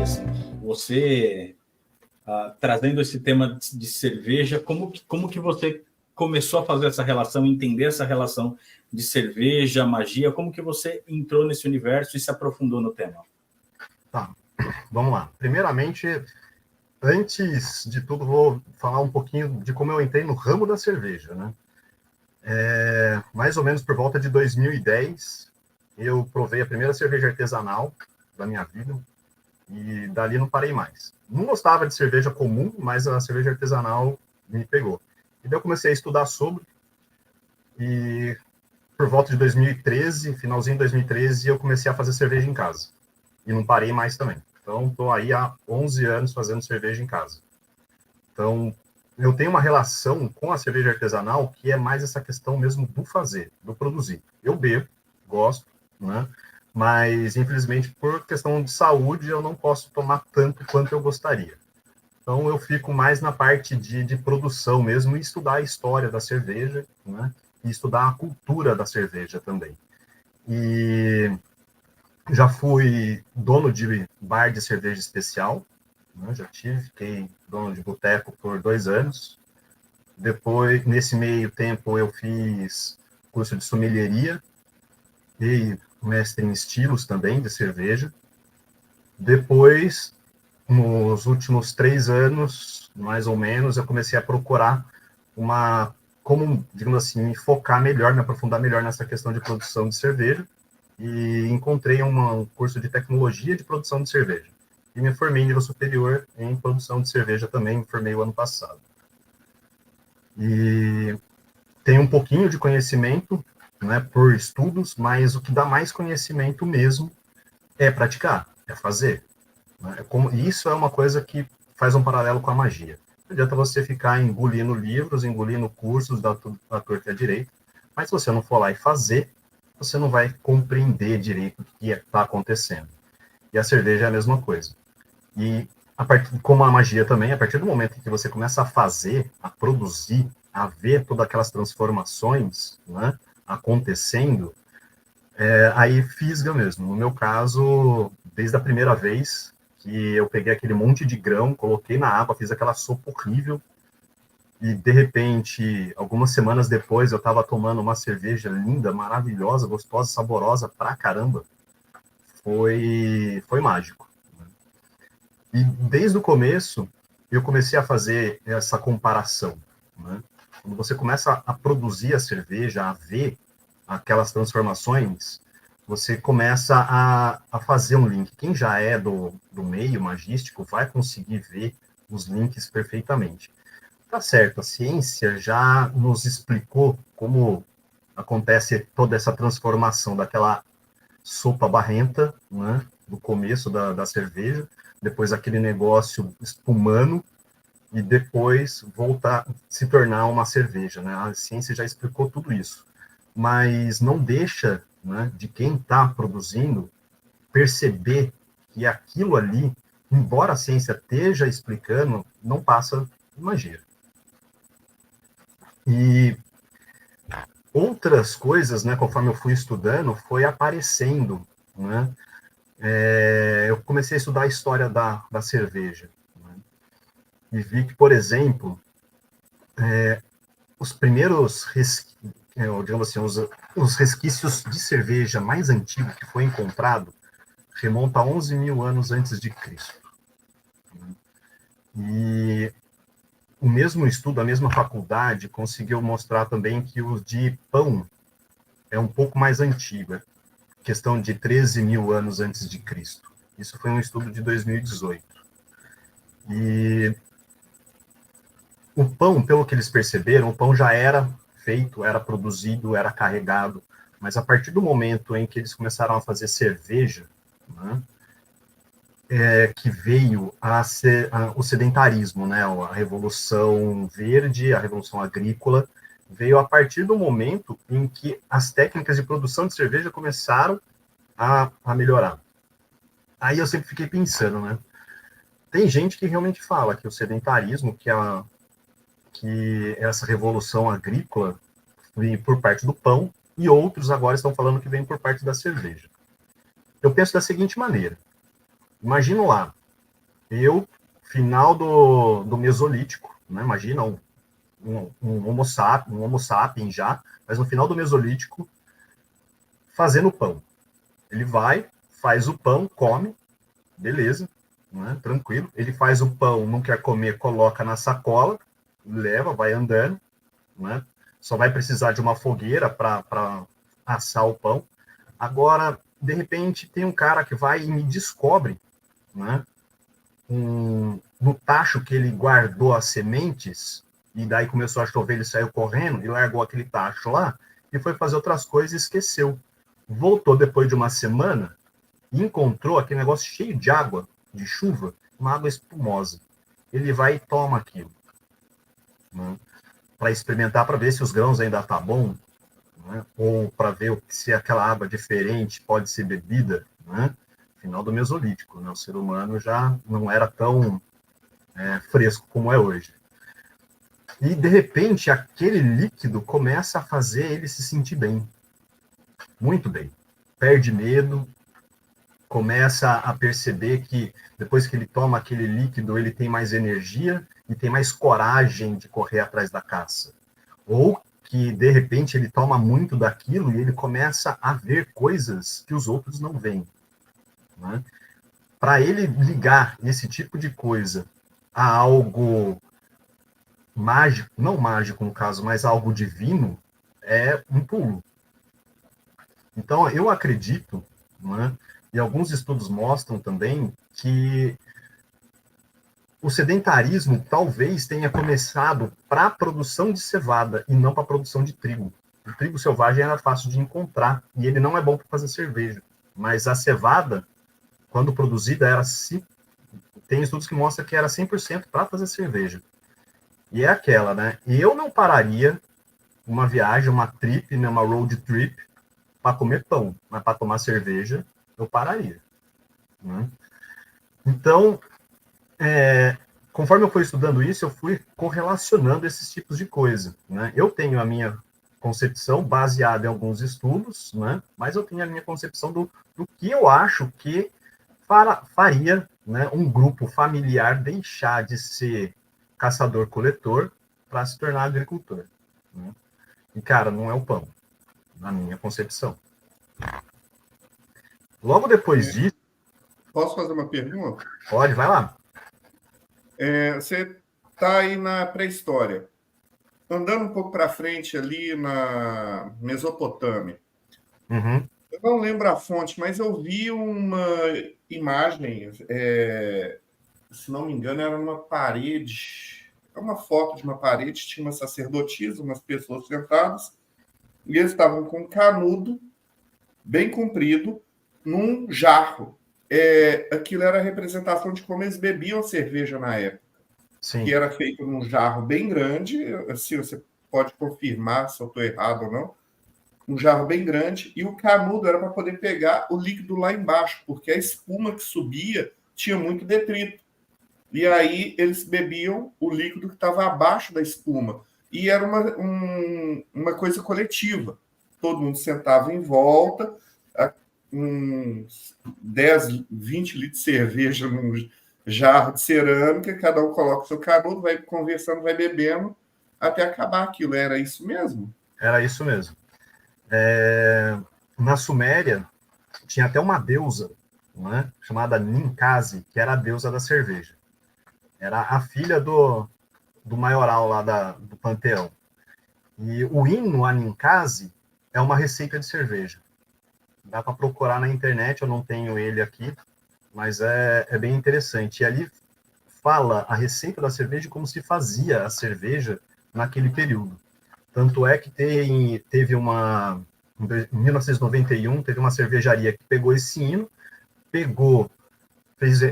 assim, você trazendo esse tema de cerveja, como que você começou a fazer essa relação, entender essa relação de cerveja, magia, como que você entrou nesse universo e se aprofundou no tema? Tá, vamos lá. Primeiramente, antes de tudo, vou falar um pouquinho de como eu entrei no ramo da cerveja, né? Mais ou menos por volta de 2010, eu provei a primeira cerveja artesanal da minha vida e dali não parei mais. Não gostava de cerveja comum, mas a cerveja artesanal me pegou. E daí eu comecei a estudar sobre e por volta de 2013, finalzinho de 2013, eu comecei a fazer cerveja em casa. E não parei mais também. Então, estou aí há 11 anos fazendo cerveja em casa. Então, eu tenho uma relação com a cerveja artesanal que é mais essa questão mesmo do fazer, do produzir. Eu bebo, gosto, né? Mas, infelizmente, por questão de saúde, eu não posso tomar tanto quanto eu gostaria. Então, eu fico mais na parte de produção mesmo e estudar a história da cerveja, né? E estudar a cultura da cerveja também. E já fui dono de bar de cerveja especial, né? Fiquei dono de boteco por 2 anos. Depois, nesse meio tempo, eu fiz curso de sommelieria e mestre em estilos também de cerveja. Depois, nos últimos 3 anos, mais ou menos, eu comecei a procurar como, digamos assim, me focar melhor, me aprofundar melhor nessa questão de produção de cerveja e encontrei um curso de tecnologia de produção de cerveja. E me formei em nível superior em produção de cerveja também, me formei o ano passado. E tenho um pouquinho de conhecimento, né, por estudos, mas o que dá mais conhecimento mesmo é praticar, é fazer. Né? Isso é uma coisa que faz um paralelo com a magia. Não adianta você ficar engolindo livros, engolindo cursos da torta e à direita, mas se você não for lá e fazer, você não vai compreender direito o que está acontecendo. E a cerveja é a mesma coisa. E, como a magia também, a partir do momento em que você começa a fazer, a produzir, a ver todas aquelas transformações, né, acontecendo, aí fisga mesmo. No meu caso, desde a primeira vez que eu peguei aquele monte de grão, coloquei na água, fiz aquela sopa horrível, e de repente, algumas semanas depois, eu estava tomando uma cerveja linda, maravilhosa, gostosa, saborosa pra caramba. Foi mágico. E desde o começo, eu comecei a fazer essa comparação. Né? Quando você começa a produzir a cerveja, a ver aquelas transformações, você começa a fazer um link. Quem já é do meio magístico vai conseguir ver os links perfeitamente. Tá certo, a ciência já nos explicou como acontece toda essa transformação daquela sopa barrenta, né, do começo da cerveja, depois aquele negócio espumando, e depois voltar a se tornar uma cerveja. Né? A ciência já explicou tudo isso, mas não deixa, né, de quem está produzindo perceber que aquilo ali, embora a ciência esteja explicando, não passa de magia. E outras coisas, né, conforme eu fui estudando, foi aparecendo, né? Eu comecei a estudar a história da cerveja, né? E vi que, por exemplo, os primeiros, digamos assim, os resquícios de cerveja mais antigo que foi encontrado remonta a 11 mil anos antes de Cristo. E o mesmo estudo, a mesma faculdade, conseguiu mostrar também que o de pão é um pouco mais antigo, questão de 13 mil anos antes de Cristo. Isso foi um estudo de 2018. E o pão, pelo que eles perceberam, o pão já era feito, era produzido, era carregado, mas a partir do momento em que eles começaram a fazer cerveja, né, que veio o sedentarismo, né, a Revolução Verde, a Revolução Agrícola, veio a partir do momento em que as técnicas de produção de cerveja começaram a melhorar. Aí eu sempre fiquei pensando, né? Tem gente que realmente fala que o sedentarismo, que essa revolução agrícola vem por parte do pão, e outros agora estão falando que vem por parte da cerveja. Eu penso da seguinte maneira. Imagina lá, Final do Mesolítico, né? Imagina um Homo sapiens já, mas no final do Mesolítico, fazendo pão. Ele vai, faz o pão, come, beleza, né? Tranquilo. Ele faz o pão, não quer comer, coloca na sacola, leva, vai andando, né? Só vai precisar de uma fogueira para assar o pão. Agora, de repente, tem um cara que vai e me descobre, né? No tacho que ele guardou as sementes, e daí começou a chover, ele saiu correndo e largou aquele tacho lá, e foi fazer outras coisas e esqueceu. Voltou depois de uma semana e encontrou aquele negócio cheio de água, de chuva, uma água espumosa. Ele vai e toma aquilo, né? Para experimentar, para ver se os grãos ainda tá bom, né? Ou para ver se aquela água diferente pode ser bebida, né? Final do Mesolítico, né? O ser humano já não era tão fresco como é hoje. E, de repente, aquele líquido começa a fazer ele se sentir bem. Muito bem. Perde medo, começa a perceber que, depois que ele toma aquele líquido, ele tem mais energia e tem mais coragem de correr atrás da caça. Ou que, de repente, ele toma muito daquilo e ele começa a ver coisas que os outros não veem, né? Para ele ligar esse tipo de coisa a algo mágico, não mágico no caso, mas algo divino, é um pulo. Então, eu acredito, né, e alguns estudos mostram também que o sedentarismo talvez tenha começado para a produção de cevada e não para a produção de trigo. O trigo selvagem era fácil de encontrar e ele não é bom para fazer cerveja. Mas a cevada, quando produzida, tem estudos que mostram que era 100% para fazer cerveja. E é aquela, né? Eu não pararia uma viagem, uma trip, né, uma road trip, para comer pão, mas para tomar cerveja, eu pararia, né? Então, conforme eu fui estudando isso, eu fui correlacionando esses tipos de coisa, né? Eu tenho a minha concepção baseada em alguns estudos, né? Mas eu tenho a minha concepção do que eu acho que faria, né, um grupo familiar deixar de ser caçador-coletor para se tornar agricultor, né? E, cara, não é o pão, na minha concepção. Logo depois disso... Posso fazer uma pergunta? Pode, vai lá. Você está aí na pré-história, andando um pouco para frente ali na Mesopotâmia. Uhum. Eu não lembro a fonte, mas eu vi uma imagem, se não me engano, era numa parede, uma foto de uma parede, tinha uma sacerdotisa, umas pessoas sentadas, e eles estavam com um canudo bem comprido num jarro. Aquilo era a representação de como eles bebiam cerveja na época. Sim. Que era feito num jarro bem grande, assim, você pode confirmar se eu estou errado ou não, um jarro bem grande, e o canudo era para poder pegar o líquido lá embaixo, porque a espuma que subia tinha muito detrito. E aí eles bebiam o líquido que estava abaixo da espuma. E era uma coisa coletiva. Todo mundo sentava em volta, uns 10, 20 litros de cerveja num jarro de cerâmica, cada um coloca o seu canudo, vai conversando, vai bebendo, até acabar aquilo. Era isso mesmo? Era isso mesmo. Na Suméria, tinha até uma deusa, né, chamada Ninkasi, que era a deusa da cerveja. Era a filha do maioral lá do panteão. E o hino a Ninkasi é uma receita de cerveja. Dá para procurar na internet, eu não tenho ele aqui, mas é bem interessante. E ali fala a receita da cerveja, como se fazia a cerveja naquele período. Tanto é que teve uma... Em 1991, teve uma cervejaria que pegou esse hino,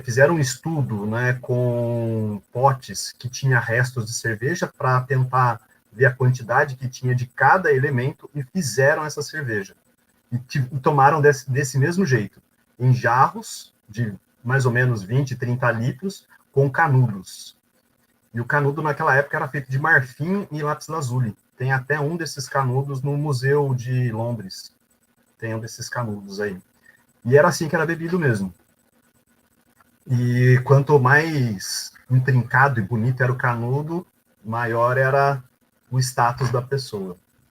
fizeram um estudo, né, com potes que tinha restos de cerveja para tentar ver a quantidade que tinha de cada elemento e fizeram essa cerveja. E tomaram desse mesmo jeito, em jarros de mais ou menos 20, 30 litros, com canudos. E o canudo naquela época era feito de marfim e lápis lazuli. Tem até um desses canudos no Museu de Londres. Tem um desses canudos aí. E era assim que era bebido mesmo. E quanto mais intrincado e bonito era o canudo, maior era o status da pessoa.